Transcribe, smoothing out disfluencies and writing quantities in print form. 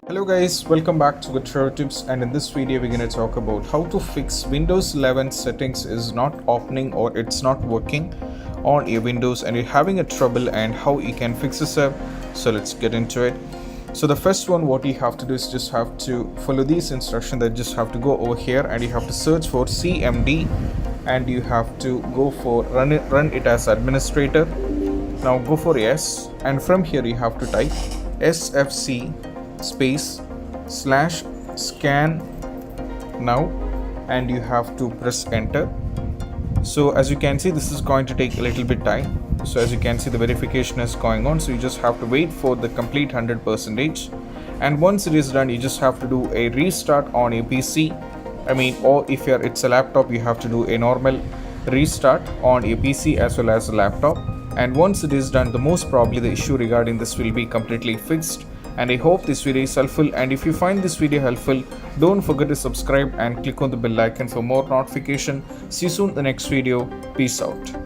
Hello guys, welcome back to Guitar Tips, and in this video we're going to talk about how to fix Windows 11 settings is not opening or it's not working on your Windows and you're having a trouble, and how you can fix this up. So let's get into it. So the first one, what you have to do is just have to follow these instructions. That just have to go over here and you have to search for CMD and you have to go for run it as administrator. Now go for yes, and from here you have to type sfc /scan now, and you have to press enter. So as you can see, this is going to take a little bit time. So as you can see, the verification is going on, so you just have to wait for the complete 100%, and once it is done you just have to do a restart on your PC. Or if it's a laptop, you have to do a normal restart on your PC as well as a laptop, and once it is done, the most probably the issue regarding this will be completely fixed. And I hope this video is helpful, and if you find this video helpful, don't forget to subscribe and click on the bell icon for more notification. See you soon in the next video. Peace out.